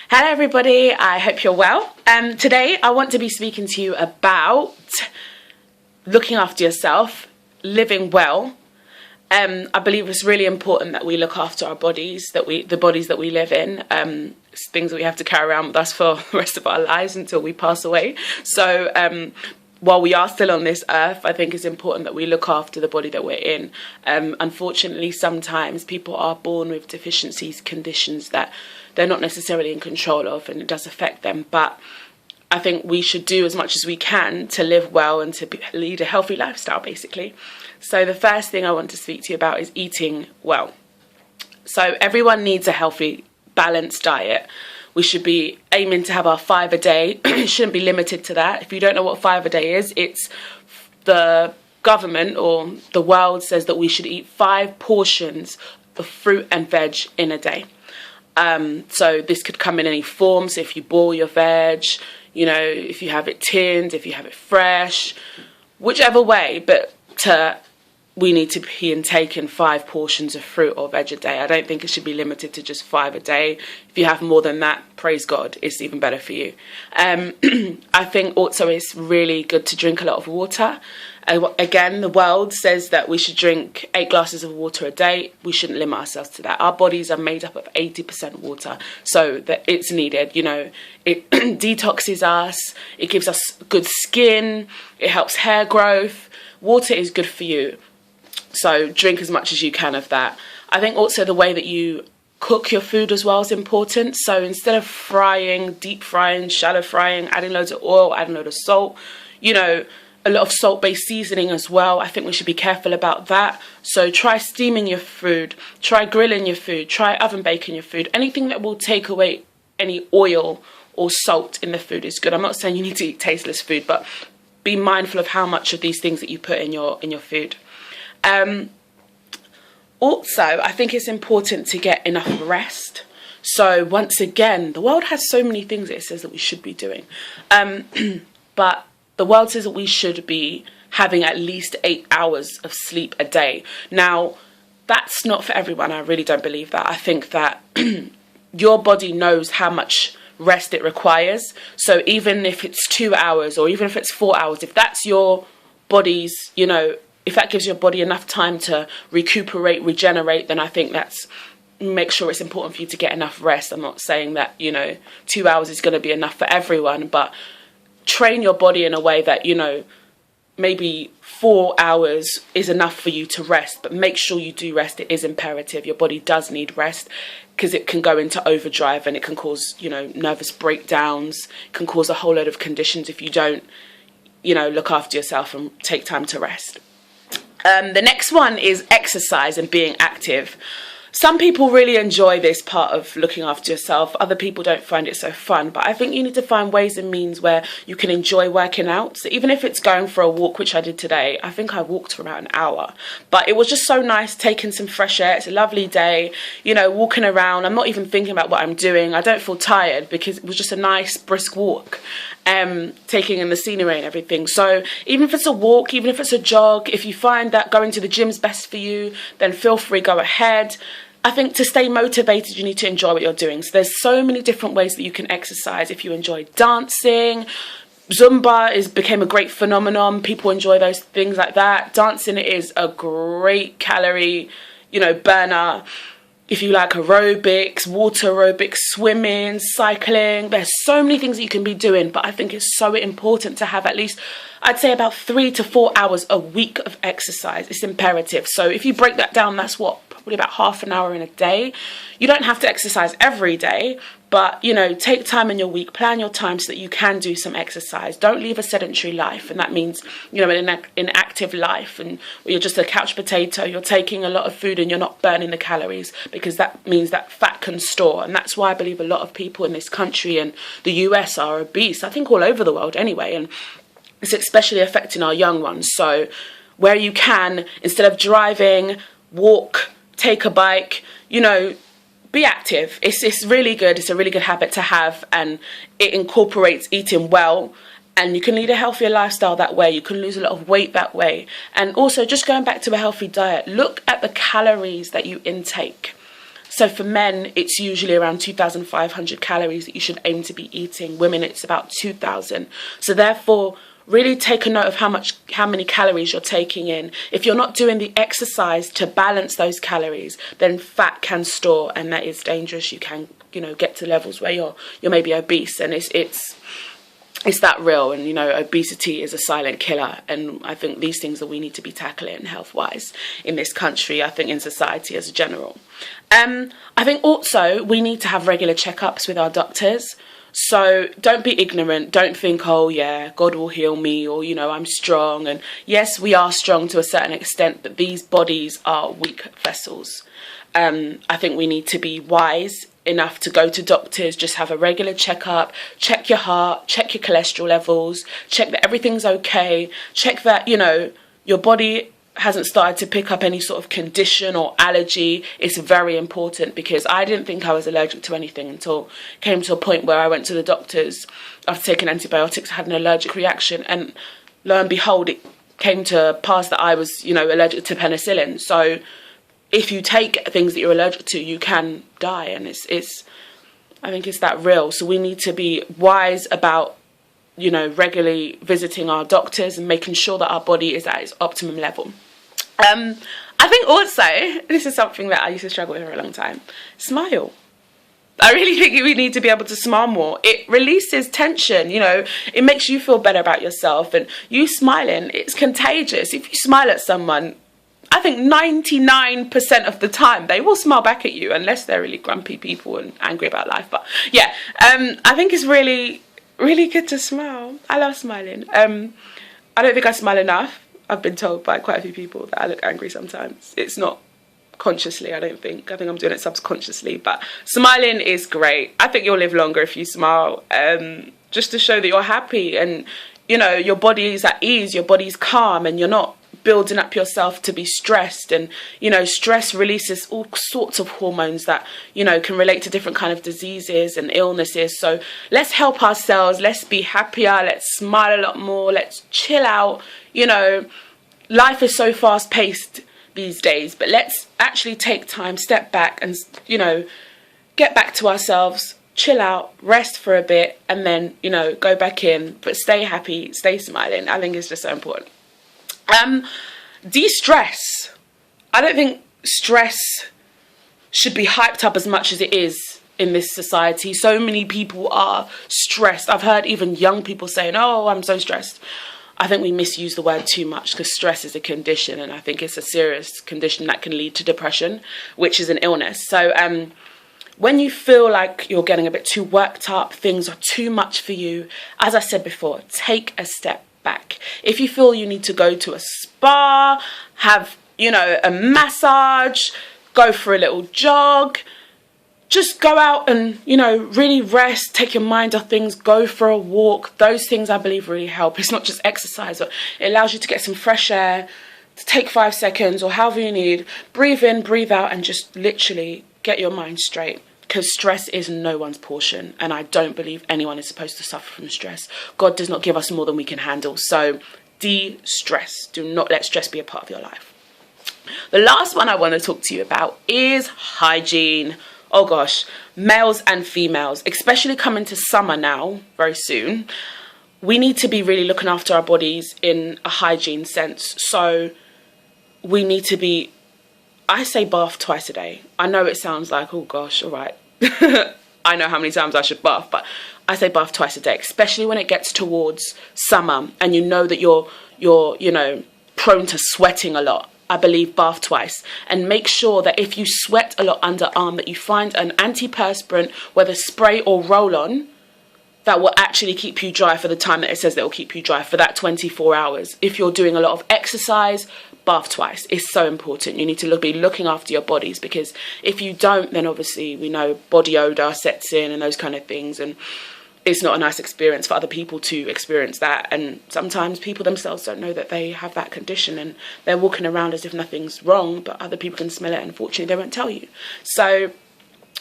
Hello everybody, I hope you're well. Today I want to be speaking to you about looking after yourself, living well. I believe it's really important that we look after our bodies, the bodies that we live in. It's things that we have to carry around with us for the rest of our lives until we pass away. So while we are still on this earth, I think it's important that we look after the body that we're in. Unfortunately, sometimes people are born with deficiencies, conditions that they're not necessarily in control of, and it does affect them. But I think we should do as much as we can to live well and to lead a healthy lifestyle, basically. So the first thing I want to speak to you about is eating well. So everyone needs a healthy, balanced diet. We should be aiming to have our 5 a day. It shouldn't be limited to that. If you don't know what 5 a day is, it's the government or the world says that we should eat 5 portions of fruit and veg in a day. So this could come in any form. So if you boil your veg, if you have it tinned, if you have it fresh, whichever way, but we need to be intaking 5 portions of fruit or veg a day. I don't think it should be limited to just 5 a day. If you have more than that, praise God, it's even better for you. I think also it's really good to drink a lot of water. Again, the world says that we should drink 8 glasses of water a day. We shouldn't limit ourselves to that. Our bodies are made up of 80% water, so that it's needed. It detoxes us. It gives us good skin. It helps hair growth. Water is good for you. So drink as much as you can of that. I think also the way that you cook your food as well is important. So instead of frying, deep frying, shallow frying, adding loads of oil, adding loads of salt, a lot of salt-based seasoning as well. I think we should be careful about that. So try steaming your food, try grilling your food, try oven baking your food. Anything that will take away any oil or salt in the food is good. I'm not saying you need to eat tasteless food, but be mindful of how much of these things that you put in your food. Also, I think it's important to get enough rest. So once again, the world has so many things it says that we should be doing. But the world says that we should be having at least 8 hours of sleep a day. Now, that's not for everyone. I really don't believe that. I think that your body knows how much rest it requires. So even if it's 2 hours or even if it's 4 hours, if that's your body's, if that gives your body enough time to recuperate, regenerate, then I think make sure it's important for you to get enough rest. I'm not saying that, 2 hours is going to be enough for everyone, but train your body in a way that, maybe 4 hours is enough for you to rest, but make sure you do rest. It is imperative. Your body does need rest because it can go into overdrive and it can cause, nervous breakdowns, can cause a whole load of conditions if you don't, look after yourself and take time to rest. The next one is exercise and being active. Some people really enjoy this part of looking after yourself. Other people don't find it so fun. But I think you need to find ways and means where you can enjoy working out. So even if it's going for a walk, which I did today, I think I walked for about an hour. But it was just so nice taking some fresh air. It's a lovely day, walking around. I'm not even thinking about what I'm doing. I don't feel tired because it was just a nice brisk walk. Taking in the scenery and everything. So even if it's a walk, even if it's a jog, if you find that going to the gym's best for you, then feel free, go ahead. I think to stay motivated, you need to enjoy what you're doing. So there's so many different ways that you can exercise. If you enjoy dancing, Zumba became a great phenomenon. People enjoy those things like that. Dancing is a great calorie, burner. If you like aerobics, water aerobics, swimming, cycling, there's so many things that you can be doing. But I think it's so important to have at least, I'd say about 3 to 4 hours a week of exercise. It's imperative. So if you break that down, that's probably about half an hour in a day. You don't have to exercise every day, but, take time in your week, plan your time so that you can do some exercise. Don't live a sedentary life. And that means, an inactive life and you're just a couch potato. You're taking a lot of food and you're not burning the calories because that means that fat can store. And that's why I believe a lot of people in this country and the US are obese. I think all over the world anyway. And it's especially affecting our young ones. So where you can, instead of driving, walk, take a bike, be active. It's really good. It's a really good habit to have, and it incorporates eating well, and you can lead a healthier lifestyle that way. You can lose a lot of weight that way. And also, just going back to a healthy diet, look at the calories that you intake. So for men, it's usually around 2,500 calories that you should aim to be eating. Women, it's about 2,000. So therefore, really take a note of how many calories you're taking in. If you're not doing the exercise to balance those calories, then fat can store, and that is dangerous. You can, get to levels where you're maybe obese, and it's that real. And obesity is a silent killer, and I think these things that we need to be tackling health wise in this country, I think in society as a general. I think also we need to have regular checkups with our doctors. So don't be ignorant. Don't think, oh yeah, God will heal me, or I'm strong. And yes, we are strong to a certain extent, but these bodies are weak vessels. I think we need to be wise enough to go to doctors, just have a regular checkup, check your heart, check your cholesterol levels, check that everything's okay, check that, your body hasn't started to pick up any sort of condition or allergy. It's very important, because I didn't think I was allergic to anything until it came to a point where I went to the doctors after taking antibiotics, had an allergic reaction, and lo and behold, it came to pass that I was, allergic to penicillin. So if you take things that you're allergic to, you can die, and I think it's that real. So we need to be wise about, regularly visiting our doctors and making sure that our body is at its optimum level. I think also, this is something that I used to struggle with for a long time, smile. I really think we need to be able to smile more. It releases tension, it makes you feel better about yourself, and you smiling, it's contagious. If you smile at someone, I think 99% of the time they will smile back at you, unless they're really grumpy people and angry about life. But yeah, I think it's really, really good to smile. I love smiling. I don't think I smile enough. I've been told by quite a few people that I look angry sometimes. It's not consciously, I don't think. I think I'm doing it subconsciously. But smiling is great. I think you'll live longer if you smile, just to show that you're happy and, your body is at ease, your body's calm, and you're not building up yourself to be stressed. And stress releases all sorts of hormones that can relate to different kind of diseases and illnesses. So let's help ourselves, let's be happier, let's smile a lot more, let's chill out. Life is so fast paced these days, but let's actually take time, step back, and get back to ourselves, chill out, rest for a bit, and then go back in. But stay happy, stay smiling. I think it's just so important. De-stress. I don't think stress should be hyped up as much as it is in this society. So many people are stressed. I've heard even young people saying, oh, I'm so stressed. I think we misuse the word too much, because stress is a condition, and I think it's a serious condition that can lead to depression, which is an illness. So when you feel like you're getting a bit too worked up, things are too much for you, as I said before, take a step back. If you feel you need to go to a spa, have, a massage, go for a little jog, just go out and, really rest, take your mind off things, go for a walk. Those things I believe really help. It's not just exercise, but it allows you to get some fresh air, to take 5 seconds or however you need, breathe in, breathe out, and just literally get your mind straight. Because stress is no one's portion, and I don't believe anyone is supposed to suffer from stress. God does not give us more than we can handle. So de-stress. Do not let stress be a part of your life. The last one I want to talk to you about is hygiene. Oh gosh, males and females, especially coming to summer now, very soon, we need to be really looking after our bodies in a hygiene sense. So we need to be, I say bath twice a day. I know it sounds like, oh gosh, all right. I know how many times I should bath, but I say bath twice a day, especially when it gets towards summer and that you're prone to sweating a lot. I believe bath twice, and make sure that if you sweat a lot underarm, that you find an antiperspirant, whether spray or roll-on, that will actually keep you dry for the time that it says that will keep you dry, for that 24 hours. If you're doing a lot of exercise, bath twice is so important. You need to be looking after your bodies, because if you don't, then obviously we know body odor sets in and those kind of things, and it's not a nice experience for other people to experience that. And sometimes people themselves don't know that they have that condition, and they're walking around as if nothing's wrong, but other people can smell it, and unfortunately they won't tell you. So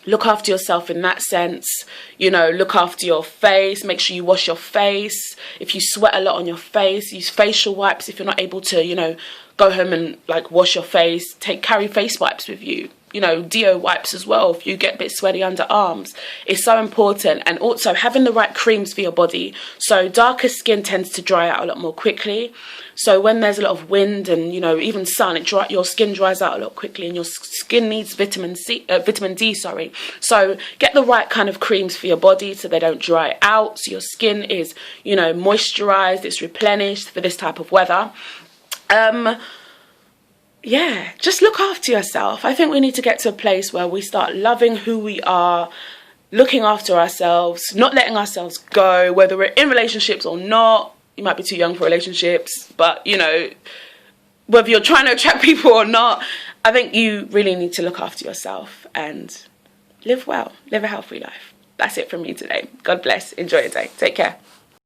look after yourself in that sense. Look after your face. Make sure you wash your face. If you sweat a lot on your face, use facial wipes. If you're not able to, go home and like wash your face, carry face wipes with you, you know, deo wipes as well if you get a bit sweaty under arms. It's so important. And also having the right creams for your body. So darker skin tends to dry out a lot more quickly. So when there's a lot of wind and, you know, even sun, your skin dries out a lot quickly, and your skin needs vitamin D. So get the right kind of creams for your body so they don't dry out. So your skin is, you know, moisturized, it's replenished for this type of weather. Yeah, just look after yourself. I think we need to get to a place where we start loving who we are, looking after ourselves, not letting ourselves go, whether we're in relationships or not. You might be too young for relationships, but, you know, whether you're trying to attract people or not, I think you really need to look after yourself and live well, live a healthy life. That's it from me today. God bless. Enjoy your day. Take care.